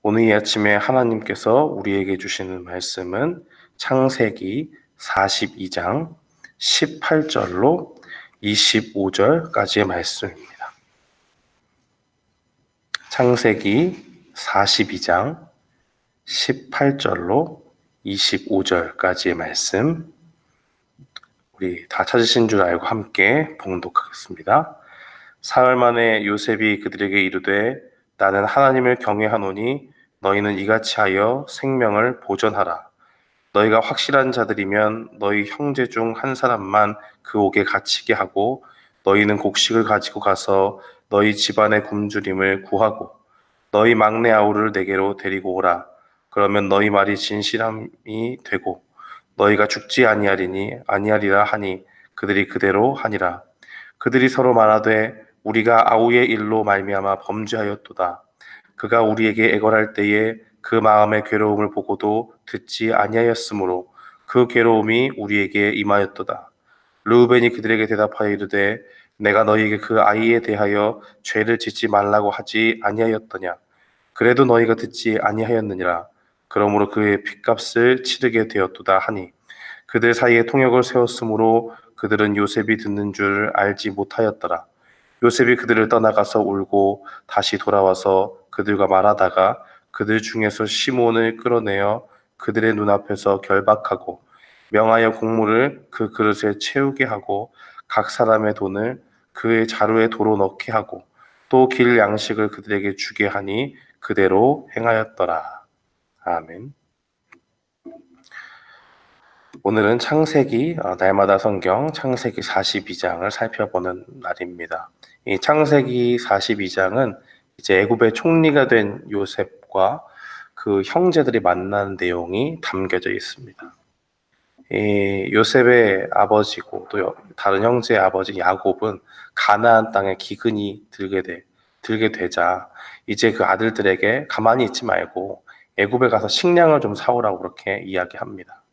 오늘 이 아침에 하나님께서 우리에게 주시는 말씀은 창세기 42장 18절로 25절까지의 말씀입니다. 창세기 42장 18절로 25절까지의 말씀, 우리 다 찾으신 줄 알고 함께 봉독하겠습니다. 사흘 만에 요셉이 그들에게 이르되 나는 하나님을 경외하노니 너희는 이같이 하여 생명을 보전하라. 너희가 확실한 자들이면 너희 형제 중 한 사람만 그 옥에 갇히게 하고 너희는 곡식을 가지고 가서 너희 집안의 굶주림을 구하고 너희 막내 아우를 내게로 데리고 오라. 그러면 너희 말이 진실함이 되고 너희가 죽지 아니하리라 하니 그들이 그대로 하니라. 그들이 서로 말하되 우리가 아우의 일로 말미암아 범죄하였도다. 그가 우리에게 애걸할 때에 그 마음의 괴로움을 보고도 듣지 아니하였으므로 그 괴로움이 우리에게 임하였도다. 르우벤이 그들에게 대답하여 이르되 내가 너희에게 그 아이에 대하여 죄를 짓지 말라고 하지 아니하였더냐. 그래도 너희가 듣지 아니하였느니라. 그러므로 그의 핏값을 치르게 되었도다 하니 그들 사이에 통역을 세웠으므로 그들은 요셉이 듣는 줄 알지 못하였더라. 요셉이 그들을 떠나가서 울고 다시 돌아와서 그들과 말하다가 그들 중에서 시몬을 끌어내어 그들의 눈앞에서 결박하고 명하여 곡물을 그 그릇에 채우게 하고 각 사람의 돈을 그의 자루에 도로 넣게 하고 또 길 양식을 그들에게 주게 하니 그대로 행하였더라. 아멘. 오늘은 창세기, 날마다 성경 창세기 42장을 살펴보는 날입니다. 이 창세기 42장은 이제 애굽의 총리가 된 요셉과 그 형제들이 만나는 내용이 담겨져 있습니다. 이 요셉의 아버지고 또 다른 형제의 아버지 야곱은 가나안 땅에 기근이 들게 되자 이제 그 아들들에게 가만히 있지 말고 애굽에 가서 식량을 좀 사오라고 그렇게 이야기합니다.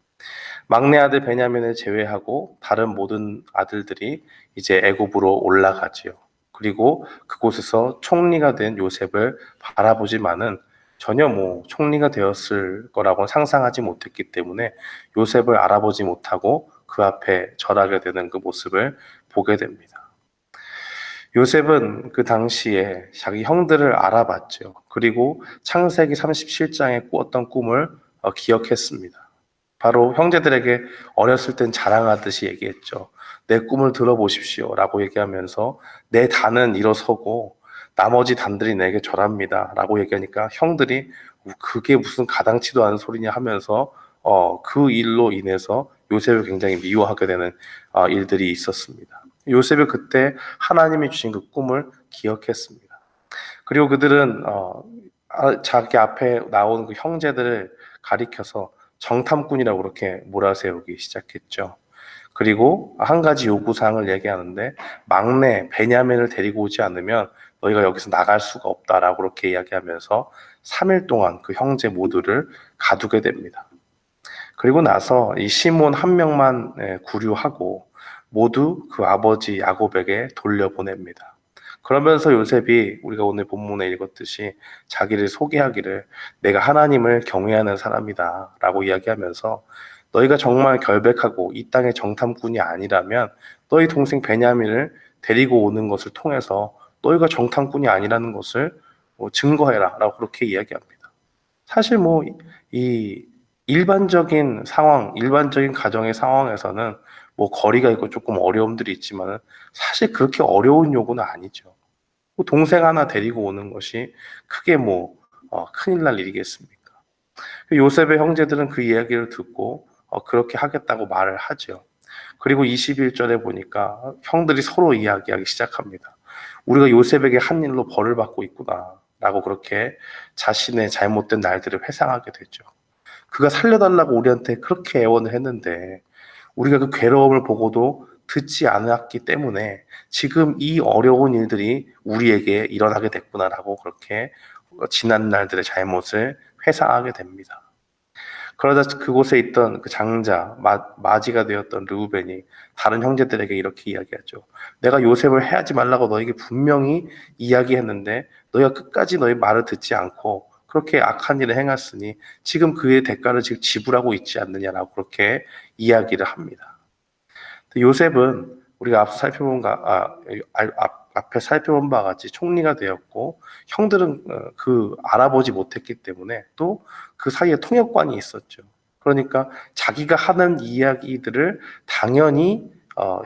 막내 아들 베냐민을 제외하고 다른 모든 아들들이 이제 애굽으로 올라가지요. 그리고 그곳에서 총리가 된 요셉을 바라보지만은 전혀 총리가 되었을 거라고 상상하지 못했기 때문에 요셉을 알아보지 못하고 그 앞에 절하게 되는 그 모습을 보게 됩니다. 요셉은 그 당시에 자기 형들을 알아봤죠. 그리고 창세기 37장에 꾸었던 꿈을 기억했습니다. 바로 형제들에게 어렸을 땐 자랑하듯이 얘기했죠. 내 꿈을 들어보십시오 라고 얘기하면서 내 단은 일어서고 나머지 단들이 내게 절합니다 라고 얘기하니까 형들이 그게 무슨 가당치도 않은 소리냐 하면서 그 일로 인해서 요셉을 굉장히 미워하게 되는 일들이 있었습니다. 요셉이 그때 하나님이 주신 그 꿈을 기억했습니다. 그리고 그들은 자기 앞에 나온 그 형제들을 가리켜서 정탐꾼이라고 그렇게 몰아세우기 시작했죠. 그리고 한 가지 요구사항을 얘기하는데 막내 베냐민을 데리고 오지 않으면 너희가 여기서 나갈 수가 없다라고 그렇게 이야기하면서 3일 동안 그 형제 모두를 가두게 됩니다. 그리고 나서 이 시몬 한 명만 구류하고 모두 그 아버지 야곱에게 돌려보냅니다. 그러면서 요셉이 우리가 오늘 본문에 읽었듯이 자기를 소개하기를 내가 하나님을 경외하는 사람이다 라고 이야기하면서 너희가 정말 결백하고 이 땅의 정탐꾼이 아니라면 너희 동생 베냐민을 데리고 오는 것을 통해서 너희가 정탐꾼이 아니라는 것을 증거해라 라고 그렇게 이야기합니다. 사실 이 일반적인 상황, 일반적인 가정의 상황에서는 거리가 있고 조금 어려움들이 있지만 사실 그렇게 어려운 요구는 아니죠. 동생 하나 데리고 오는 것이 크게 큰일 날 일이겠습니까? 요셉의 형제들은 그 이야기를 듣고 그렇게 하겠다고 말을 하죠. 그리고 21절에 보니까 형들이 서로 이야기하기 시작합니다. 우리가 요셉에게 한 일로 벌을 받고 있구나 라고 그렇게 자신의 잘못된 날들을 회상하게 되죠. 그가 살려달라고 우리한테 그렇게 애원을 했는데 우리가 그 괴로움을 보고도 듣지 않았기 때문에 지금 이 어려운 일들이 우리에게 일어나게 됐구나라고 그렇게 지난 날들의 잘못을 회상하게 됩니다. 그러다 그곳에 있던 그 장자, 마지가 되었던 르우벤이 다른 형제들에게 이렇게 이야기하죠. 내가 요셉을 해하지 말라고 너에게 분명히 이야기했는데 너희가 끝까지 너희 말을 듣지 않고 그렇게 악한 일을 행했으니 지금 그의 대가를 지금 지불하고 있지 않느냐라고 그렇게 이야기를 합니다. 요셉은 우리가 앞에 살펴본 바와 같이 총리가 되었고 형들은 알아보지 못했기 때문에 또 그 사이에 통역관이 있었죠. 그러니까 자기가 하는 이야기들을 당연히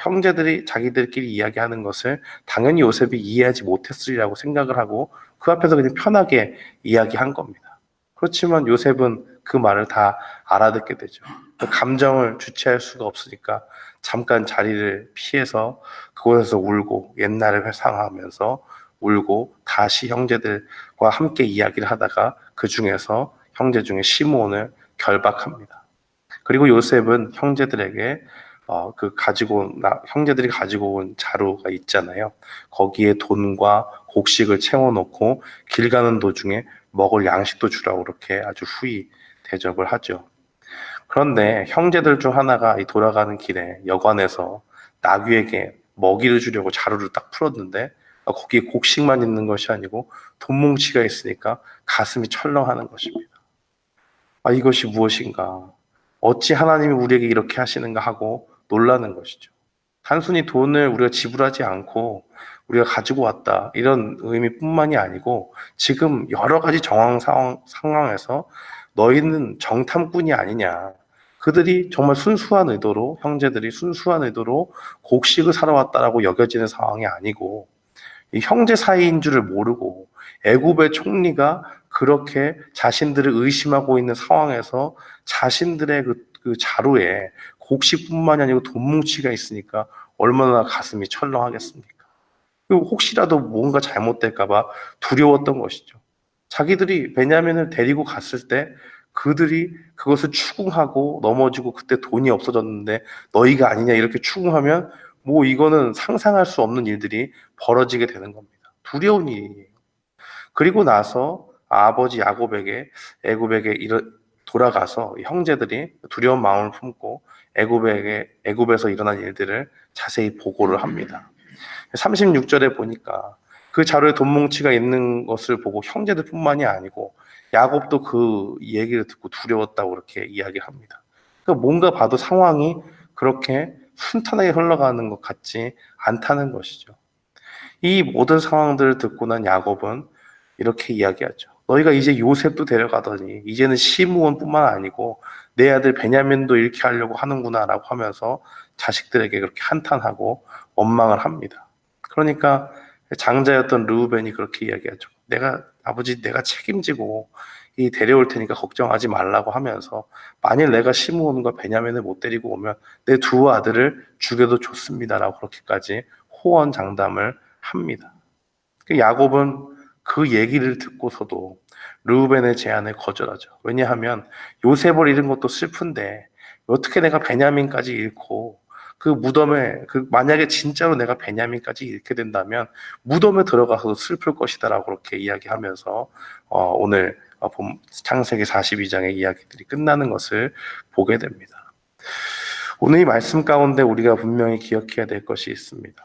형제들이 자기들끼리 이야기하는 것을 당연히 요셉이 이해하지 못했으리라고 생각을 하고 그 앞에서 그냥 편하게 이야기한 겁니다. 그렇지만 요셉은 그 말을 다 알아듣게 되죠. 감정을 주체할 수가 없으니까 잠깐 자리를 피해서 그곳에서 울고 옛날을 회상하면서 울고 다시 형제들과 함께 이야기를 하다가 그 중에서 형제 중에 시므온을 결박합니다. 그리고 요셉은 형제들에게 형제들이 가지고 온 자루가 있잖아요. 거기에 돈과 곡식을 채워놓고 길 가는 도중에 먹을 양식도 주라고 그렇게 아주 후히 대접을 하죠. 그런데 형제들 중 하나가 돌아가는 길에 여관에서 나귀에게 먹이를 주려고 자루를 딱 풀었는데 거기에 곡식만 있는 것이 아니고 돈뭉치가 있으니까 가슴이 철렁하는 것입니다. 이것이 무엇인가? 어찌 하나님이 우리에게 이렇게 하시는가 하고 놀라는 것이죠. 단순히 돈을 우리가 지불하지 않고 우리가 가지고 왔다 이런 의미뿐만이 아니고 지금 여러 가지 상황에서 너희는 정탐꾼이 아니냐. 그들이 정말 형제들이 순수한 의도로 곡식을 사러 왔다라고 여겨지는 상황이 아니고 이 형제 사이인 줄을 모르고 애굽의 총리가 그렇게 자신들을 의심하고 있는 상황에서 자신들의 그 자루에 곡식뿐만이 아니고 돈뭉치가 있으니까 얼마나 가슴이 철렁하겠습니까? 그리고 혹시라도 뭔가 잘못될까봐 두려웠던 것이죠. 자기들이 베냐민을 데리고 갔을 때 그들이 그것을 추궁하고 넘어지고 그때 돈이 없어졌는데 너희가 아니냐 이렇게 추궁하면 뭐 이거는 상상할 수 없는 일들이 벌어지게 되는 겁니다. 두려운 일이에요. 그리고 나서 아버지 애굽에게 돌아가서 형제들이 두려운 마음을 품고 애굽에서 일어난 일들을 자세히 보고를 합니다. 36절에 보니까 그 자루에 돈뭉치가 있는 것을 보고 형제들뿐만이 아니고 야곱도 그 얘기를 듣고 두려웠다고 그렇게 이야기를 합니다. 그러니까 뭔가 봐도 상황이 그렇게 순탄하게 흘러가는 것 같지 않다는 것이죠. 이 모든 상황들을 듣고 난 야곱은 이렇게 이야기하죠. 너희가 이제 요셉도 데려가더니 이제는 시므온뿐만 아니고 내 아들 베냐민도 잃게 하려고 하는구나라고 하면서 자식들에게 그렇게 한탄하고 원망을 합니다. 그러니까 장자였던 르우벤이 그렇게 이야기하죠. 아버지 내가 책임지고 이 데려올 테니까 걱정하지 말라고 하면서 만일 내가 시므온과 베냐민을 못 데리고 오면 내 두 아들을 죽여도 좋습니다라고 그렇게까지 호언장담을 합니다. 야곱은 그 얘기를 듣고서도 르우벤의 제안을 거절하죠. 왜냐하면 요셉을 잃은 것도 슬픈데 어떻게 내가 베냐민까지 잃고 그 무덤에 만약에 진짜로 내가 베냐민까지 잃게 된다면 무덤에 들어가서도 슬플 것이다라고 그렇게 이야기하면서 오늘 창세기 42장의 이야기들이 끝나는 것을 보게 됩니다. 오늘 이 말씀 가운데 우리가 분명히 기억해야 될 것이 있습니다.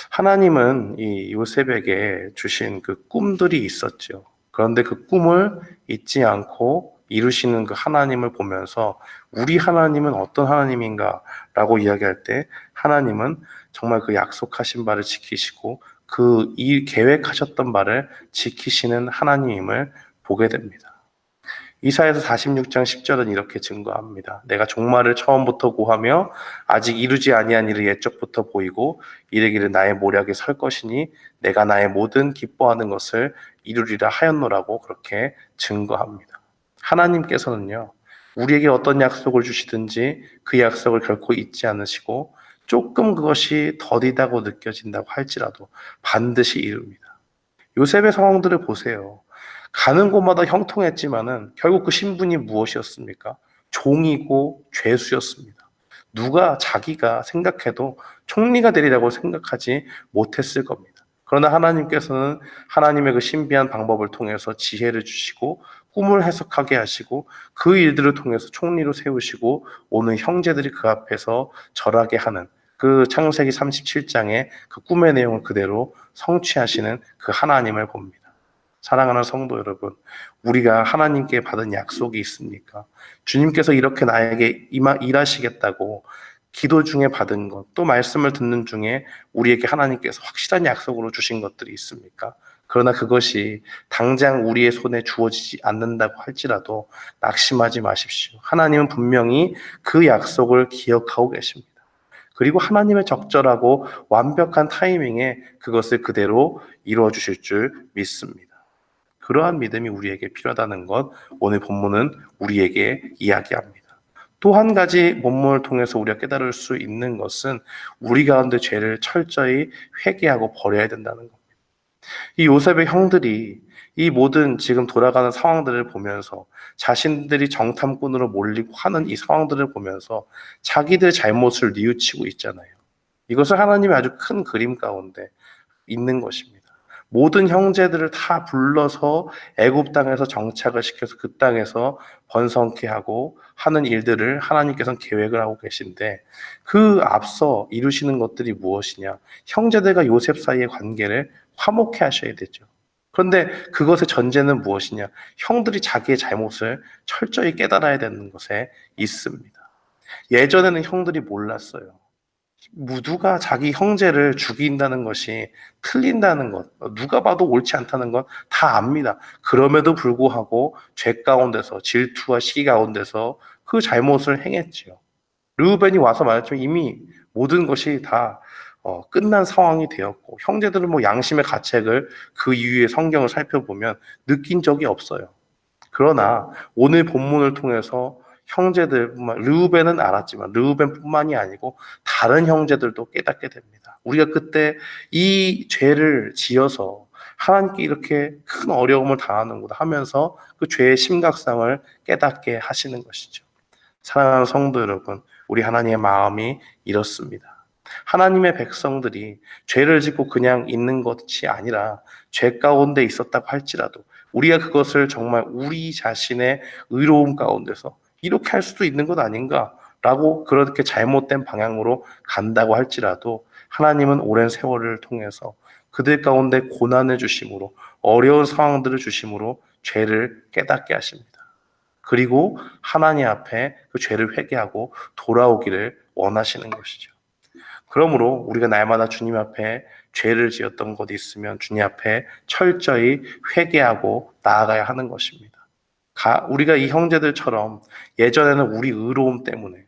하나님은 이 요셉에게 주신 그 꿈들이 있었죠. 그런데 그 꿈을 잊지 않고 이루시는 그 하나님을 보면서 우리 하나님은 어떤 하나님인가라고 이야기할 때 하나님은 정말 그 약속하신 바를 지키시고 이 계획하셨던 바를 지키시는 하나님임을 보게 됩니다. 이사야서 46장 10절은 이렇게 증거합니다. 내가 종말을 처음부터 고하며 아직 이루지 아니한 일을 옛적부터 보이고 이르기를 나의 모략에 설 것이니 내가 나의 모든 기뻐하는 것을 이루리라 하였노라고 그렇게 증거합니다. 하나님께서는요, 우리에게 어떤 약속을 주시든지 그 약속을 결코 잊지 않으시고 조금 그것이 더디다고 느껴진다고 할지라도 반드시 이룹니다. 요셉의 상황들을 보세요. 가는 곳마다 형통했지만은 결국 그 신분이 무엇이었습니까? 종이고 죄수였습니다. 누가 자기가 생각해도 총리가 되리라고 생각하지 못했을 겁니다. 그러나 하나님께서는 하나님의 그 신비한 방법을 통해서 지혜를 주시고 꿈을 해석하게 하시고 그 일들을 통해서 총리로 세우시고 오는 형제들이 그 앞에서 절하게 하는 그 창세기 37장의 그 꿈의 내용을 그대로 성취하시는 그 하나님을 봅니다. 사랑하는 성도 여러분, 우리가 하나님께 받은 약속이 있습니까? 주님께서 이렇게 나에게 일하시겠다고 기도 중에 받은 것, 또 말씀을 듣는 중에 우리에게 하나님께서 확실한 약속으로 주신 것들이 있습니까? 그러나 그것이 당장 우리의 손에 주어지지 않는다고 할지라도 낙심하지 마십시오. 하나님은 분명히 그 약속을 기억하고 계십니다. 그리고 하나님의 적절하고 완벽한 타이밍에 그것을 그대로 이루어 주실 줄 믿습니다. 그러한 믿음이 우리에게 필요하다는 것, 오늘 본문은 우리에게 이야기합니다. 또 한 가지 본문을 통해서 우리가 깨달을 수 있는 것은 우리 가운데 죄를 철저히 회개하고 버려야 된다는 것. 이 요셉의 형들이 이 모든 지금 돌아가는 상황들을 보면서 자신들이 정탐꾼으로 몰리고 하는 이 상황들을 보면서 자기들 잘못을 뉘우치고 있잖아요. 이것을 하나님의 아주 큰 그림 가운데 있는 것입니다. 모든 형제들을 다 불러서 애굽 땅에서 정착을 시켜서 그 땅에서 번성케 하고 하는 일들을 하나님께서는 계획을 하고 계신데 그 앞서 이루시는 것들이 무엇이냐? 형제들과 요셉 사이의 관계를 화목케 하셔야 되죠. 그런데 그것의 전제는 무엇이냐? 형들이 자기의 잘못을 철저히 깨달아야 되는 것에 있습니다. 예전에는 형들이 몰랐어요. 누가 자기 형제를 죽인다는 것이 틀린다는 것, 누가 봐도 옳지 않다는 것 다 압니다. 그럼에도 불구하고 죄 가운데서, 질투와 시기 가운데서 그 잘못을 행했지요. 르우벤이 와서 말했지만 이미 모든 것이 다 끝난 상황이 되었고, 형제들은 뭐 양심의 가책을 그 이후에 성경을 살펴보면 느낀 적이 없어요. 그러나 오늘 본문을 통해서 형제들뿐만 르우벤은 알았지만 르우벤뿐만이 아니고 다른 형제들도 깨닫게 됩니다. 우리가 그때 이 죄를 지어서 하나님께 이렇게 큰 어려움을 당하는구나 하면서 그 죄의 심각성을 깨닫게 하시는 것이죠. 사랑하는 성도 여러분, 우리 하나님의 마음이 이렇습니다. 하나님의 백성들이 죄를 짓고 그냥 있는 것이 아니라 죄 가운데 있었다고 할지라도 우리가 그것을 정말 우리 자신의 의로움 가운데서 이렇게 할 수도 있는 것 아닌가라고 그렇게 잘못된 방향으로 간다고 할지라도 하나님은 오랜 세월을 통해서 그들 가운데 고난을 주심으로 어려운 상황들을 주심으로 죄를 깨닫게 하십니다. 그리고 하나님 앞에 그 죄를 회개하고 돌아오기를 원하시는 것이죠. 그러므로 우리가 날마다 주님 앞에 죄를 지었던 것이 있으면 주님 앞에 철저히 회개하고 나아가야 하는 것입니다. 우리가 이 형제들처럼 예전에는 우리 의로움 때문에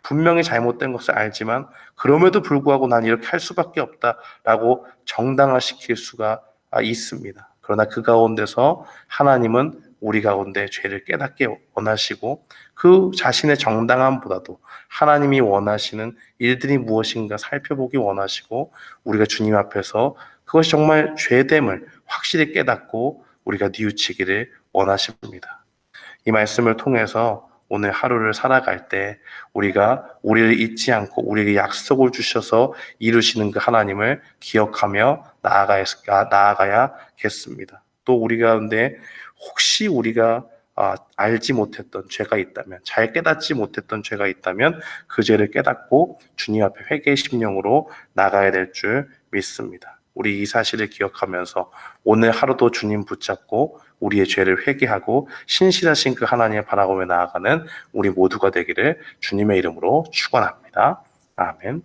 분명히 잘못된 것을 알지만 그럼에도 불구하고 난 이렇게 할 수밖에 없다라고 정당화시킬 수가 있습니다. 그러나 그 가운데서 하나님은 우리 가운데 죄를 깨닫게 원하시고 그 자신의 정당함보다도 하나님이 원하시는 일들이 무엇인가 살펴보기 원하시고 우리가 주님 앞에서 그것이 정말 죄됨을 확실히 깨닫고 우리가 뉘우치기를 원하십니다. 이 말씀을 통해서 오늘 하루를 살아갈 때 우리가 우리를 잊지 않고 우리에게 약속을 주셔서 이루시는 그 하나님을 기억하며 나아가야겠습니다. 또 우리 가운데 혹시 우리가 알지 못했던 죄가 있다면, 잘 깨닫지 못했던 죄가 있다면 그 죄를 깨닫고 주님 앞에 회개의 심령으로 나가야 될 줄 믿습니다. 우리 이 사실을 기억하면서 오늘 하루도 주님 붙잡고 우리의 죄를 회개하고 신실하신 그 하나님을 바라보며 나아가는 우리 모두가 되기를 주님의 이름으로 축원합니다. 아멘.